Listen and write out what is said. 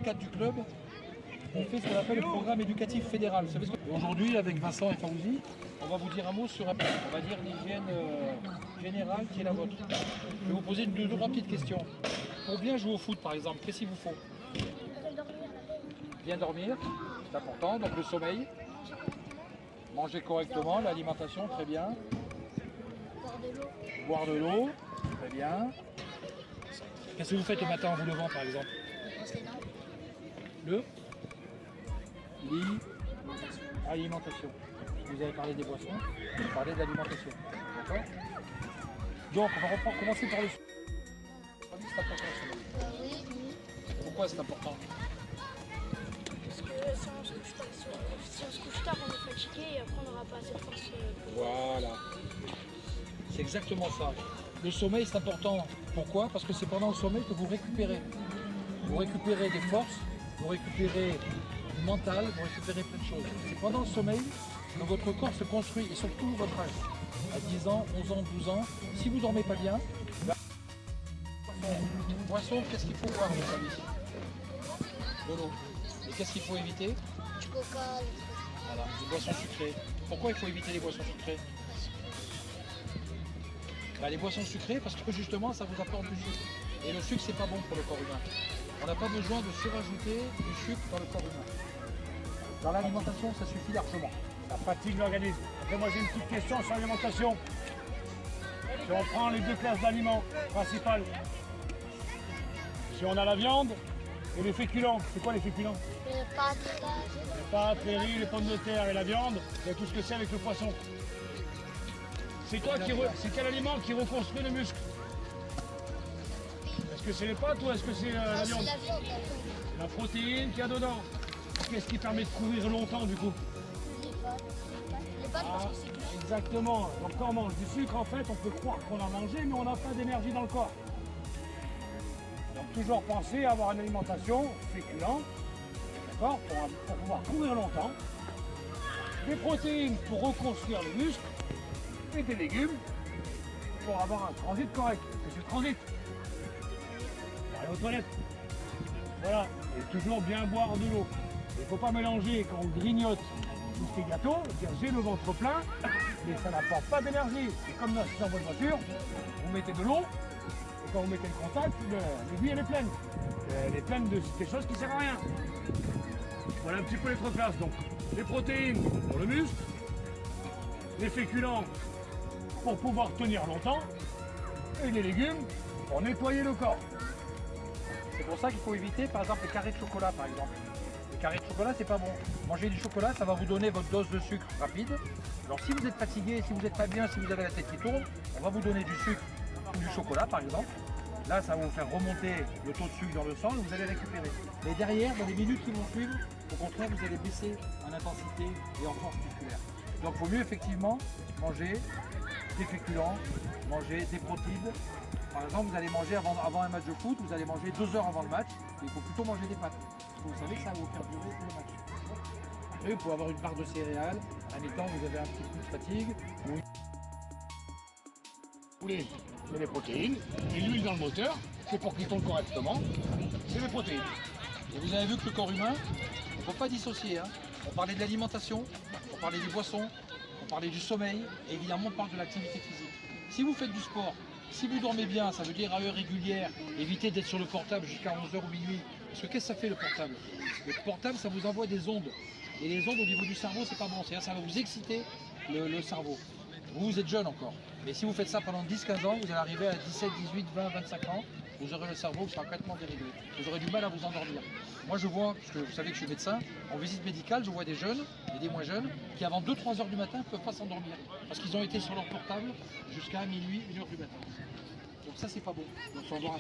cadre du club, on fait ce qu'on appelle le programme éducatif fédéral. Aujourd'hui, avec Vincent et Faouzi, on va vous dire un mot sur on va dire l'hygiène générale qui est la vôtre. Je vais vous poser deux trois petites questions. Pour bien jouer au foot, par exemple, qu'est-ce qu'il vous faut? Bien dormir, c'est important, donc le sommeil. Manger correctement, l'alimentation, très bien. Boire de l'eau, très bien. Qu'est-ce que vous faites le matin en vous levant, par exemple? Le lit, alimentation. Vous avez parlé des boissons, vous avez parlé de l'alimentation. D'accord? Donc, on va commencer par le sommeil. C'est important le sommeil. Pourquoi c'est important? Parce que si on se couche tard, on est fatigué et après on n'aura pas assez de force. Voilà. C'est exactement ça. Le sommeil, c'est important. Pourquoi? Parce que c'est pendant le sommeil que vous récupérez. Vous récupérez des forces, vous récupérez du mental, vous récupérez plein de choses. C'est pendant le sommeil que votre corps se construit, et surtout votre âge. À 10 ans, 11 ans, 12 ans, si vous ne dormez pas bien, poisson, qu'est-ce qu'il faut boire dans sa vie? De l'eau. Et qu'est-ce qu'il faut éviter? Du coca, des trucs. Voilà, des boissons sucrées. Pourquoi il faut éviter les boissons sucrées? Les boissons sucrées, parce que justement, ça vous apporte du sucre. Et le sucre, c'est pas bon pour le corps humain. On n'a pas besoin de surajouter du sucre dans le corps humain. Dans l'alimentation, ça suffit largement. Ça fatigue l'organisme. Après, moi, j'ai une petite question sur l'alimentation. Si on prend les deux classes d'aliments principales, si on a la viande et les féculents, c'est quoi les féculents? Les pâtes, Les pâtes, les riz, les pommes de terre et la viande, et tout ce que c'est avec le poisson. C'est quel aliment qui reconstruit le muscle? Est-ce que c'est les pâtes ou est-ce que c'est la viande? la viande. La protéine qu'il y a dedans. Qu'est-ce qui permet de courir longtemps du coup? Les pâtes parce que c'est gras. Exactement. Donc quand on mange du sucre, en fait, on peut croire qu'on a mangé, mais on n'a pas d'énergie dans le corps. Donc toujours penser à avoir une alimentation féculente, d'accord, pour pouvoir courir longtemps. Des protéines pour reconstruire le muscle. Et des légumes pour avoir un transit correct. C'est le transit. Aller aux toilettes. Voilà. Et toujours bien boire de l'eau. Il ne faut pas mélanger quand on grignote tout ce qui est gâteau, dire j'ai le ventre plein, mais ça n'apporte pas d'énergie. C'est comme dans votre voiture, vous mettez de l'eau, et quand vous mettez le contact, l'aiguille elle est pleine. Elle est pleine de des choses qui ne servent à rien. Voilà un petit peu les trois classes. Donc, les protéines pour le muscle, les féculents pour pouvoir tenir longtemps, et les légumes pour nettoyer le corps. C'est pour ça qu'il faut éviter, par exemple, les carrés de chocolat, par exemple. Les carrés de chocolat, c'est pas bon. Manger du chocolat, ça va vous donner votre dose de sucre rapide. Alors, si vous êtes fatigué, si vous n'êtes pas bien, si vous avez la tête qui tourne, on va vous donner du sucre ou du chocolat, par exemple. Là, ça va vous faire remonter le taux de sucre dans le sang et vous allez récupérer. Mais derrière, dans les minutes qui vont suivre, au contraire, vous allez baisser en intensité et en force musculaire. Donc, il vaut mieux effectivement manger des féculents, manger des protéines. Par exemple, vous allez manger avant un match de foot, vous allez manger 2 heures avant le match, et il faut plutôt manger des pâtes. Parce que vous savez que ça va vous faire durer tout le match. Après, vous pouvez avoir une barre de céréales, à mi-temps vous avez un petit coup de fatigue. Ou... Poulet, c'est les protéines, et l'huile dans le moteur, c'est pour qu'il tourne correctement, c'est les protéines. Et vous avez vu que le corps humain, il ne faut pas dissocier. Hein. On parlait de l'alimentation, on parlait des boissons, on parlait du sommeil, et évidemment on parle de l'activité physique. Si vous faites du sport, si vous dormez bien, ça veut dire à heure régulière, évitez d'être sur le portable jusqu'à 11 h ou minuit. Parce que qu'est-ce que ça fait le portable? Le portable, ça vous envoie des ondes. Et les ondes au niveau du cerveau, c'est pas bon. C'est-à-dire ça va vous exciter le cerveau. Vous êtes jeune encore. Mais si vous faites ça pendant 10-15 ans, vous allez arriver à 17, 18, 20, 25 ans, vous aurez le cerveau qui sera complètement déréglé. Vous aurez du mal à vous endormir. Moi je vois, parce que vous savez que je suis médecin, en visite médicale, je vois des jeunes et des moins jeunes qui avant 2-3 heures du matin ne peuvent pas s'endormir. Parce qu'ils ont été sur leur portable jusqu'à minuit, 1 h du matin. Donc ça c'est pas bon. Donc faut avoir un